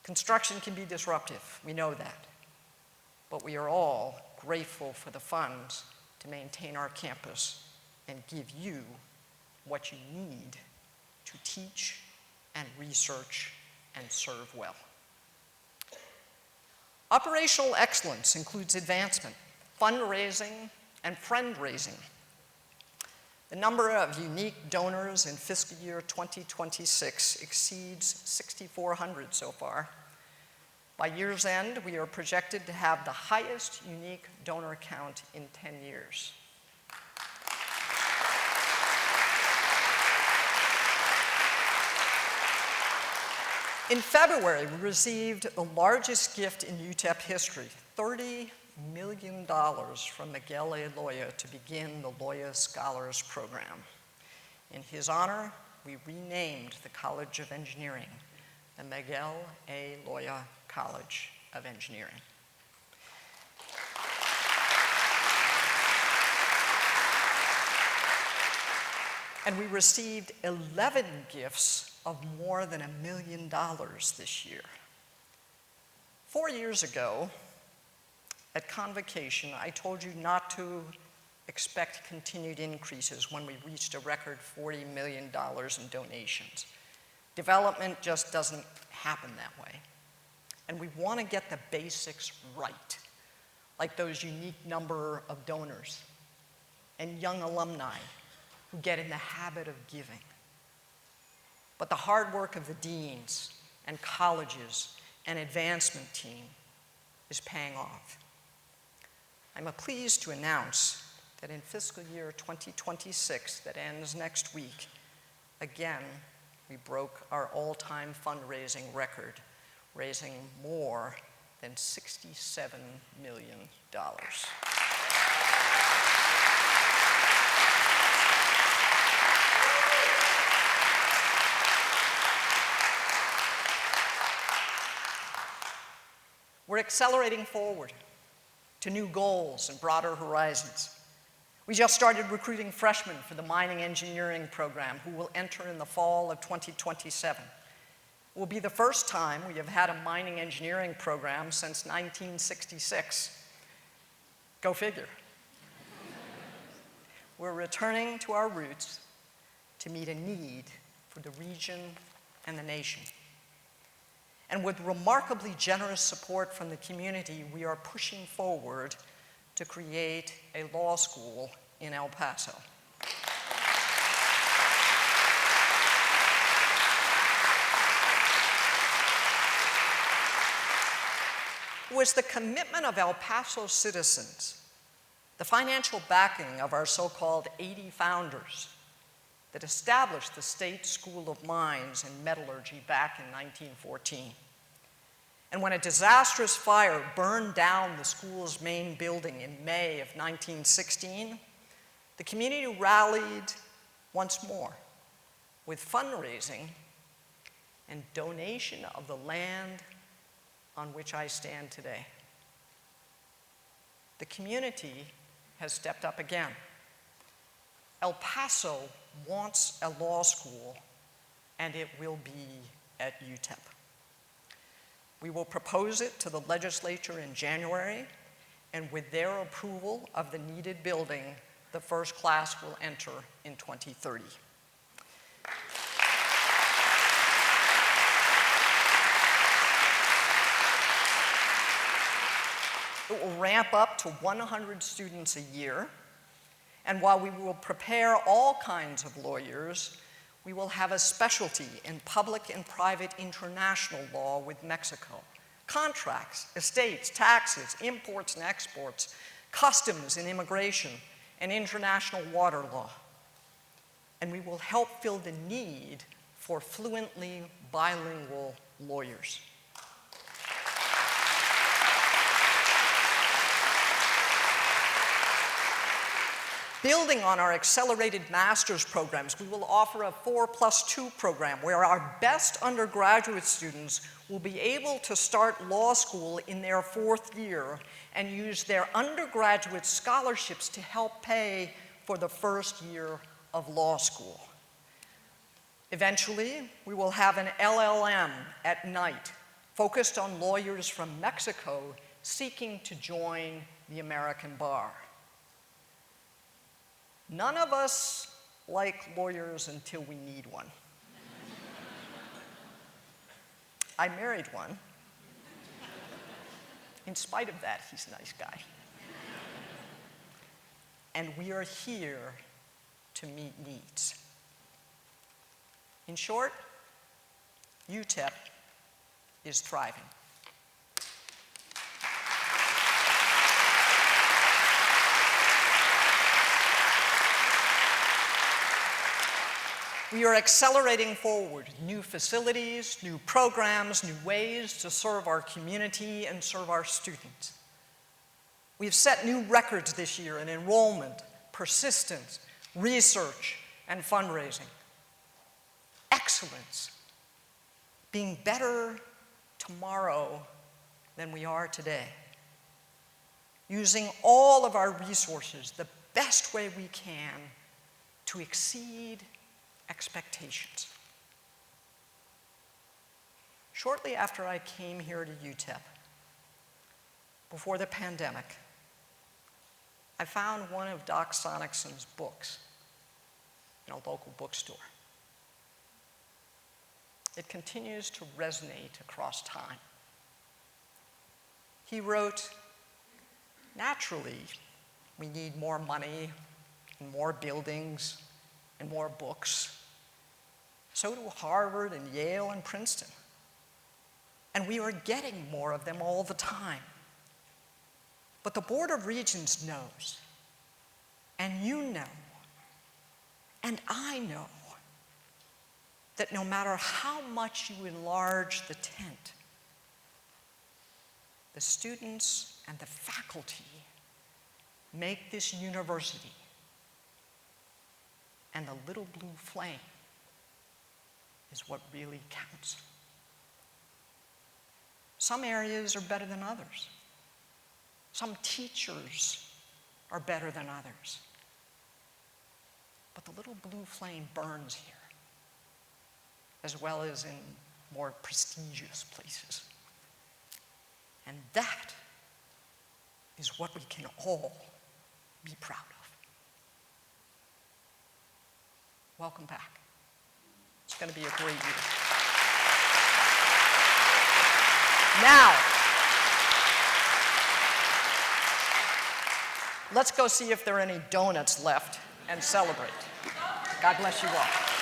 Construction can be disruptive, we know that, but we are all grateful for the funds to maintain our campus and give you what you need to teach and research and serve well. Operational excellence includes advancement, fundraising, and friend-raising. The number of unique donors in fiscal year 2026 exceeds 6,400 so far. By year's end, we are projected to have the highest unique donor count in 10 years. In February, we received the largest gift in UTEP history, $30 million from Miguel A. Loya to begin the Loya Scholars Program. In his honor, we renamed the College of Engineering the Miguel A. Loya College of Engineering. And we received 11 gifts of more than $1 million this year. 4 years ago, at Convocation, I told you not to expect continued increases when we reached a record $40 million in donations. Development just doesn't happen that way. And we want to get the basics right, like those unique number of donors and young alumni who get in the habit of giving. But the hard work of the deans and colleges and advancement team is paying off. I'm pleased to announce that in fiscal year 2026, that ends next week, again, we broke our all-time fundraising record, raising more than $67 million. We're accelerating forward to new goals and broader horizons. We just started recruiting freshmen for the mining engineering program who will enter in the fall of 2027. It will be the first time we have had a mining engineering program since 1966. Go figure. We're returning to our roots to meet a need for the region and the nation. And with remarkably generous support from the community, we are pushing forward to create a law school in El Paso. It was the commitment of El Paso citizens, the financial backing of our so-called 80 founders, that established the State School of Mines and Metallurgy back in 1914. And when a disastrous fire burned down the school's main building in May of 1916, the community rallied once more with fundraising and donation of the land on which I stand today. The community has stepped up again. El Paso wants a law school, and it will be at UTEP. We will propose it to the legislature in January, and with their approval of the needed building, the first class will enter in 2030. It will ramp up to 100 students a year, and while we will prepare all kinds of lawyers, we will have a specialty in public and private international law with Mexico, contracts, estates, taxes, imports and exports, customs and immigration, and international water law. And we will help fill the need for fluently bilingual lawyers. Building on our accelerated master's programs, we will offer a 4+2 program where our best undergraduate students will be able to start law school in their 4th year and use their undergraduate scholarships to help pay for the first year of law school. Eventually, we will have an LLM at night focused on lawyers from Mexico seeking to join the American bar. None of us like lawyers until we need one. I married one. In spite of that, he's a nice guy. And we are here to meet needs. In short, UTEP is thriving. We are accelerating forward new facilities, new programs, new ways to serve our community and serve our students. We've set new records this year in enrollment, persistence, research, and fundraising. Excellence, being better tomorrow than we are today. Using all of our resources the best way we can to exceed expectations. Shortly after I came here to UTEP, before the pandemic, I found one of Doc Sonickson's books in a local bookstore. It continues to resonate across time. He wrote, "Naturally, we need more money and more buildings and more books. So do Harvard and Yale and Princeton. And we are getting more of them all the time. But the Board of Regents knows, and you know, and I know, that no matter how much you enlarge the tent, the students and the faculty make this university, and the little blue flame is what really counts. Some areas are better than others. Some teachers are better than others. But the little blue flame burns here, as well as in more prestigious places. And that is what we can all be proud of. Welcome back. It's going to be a great year. Now, let's go see if there are any donuts left and celebrate. God bless you all.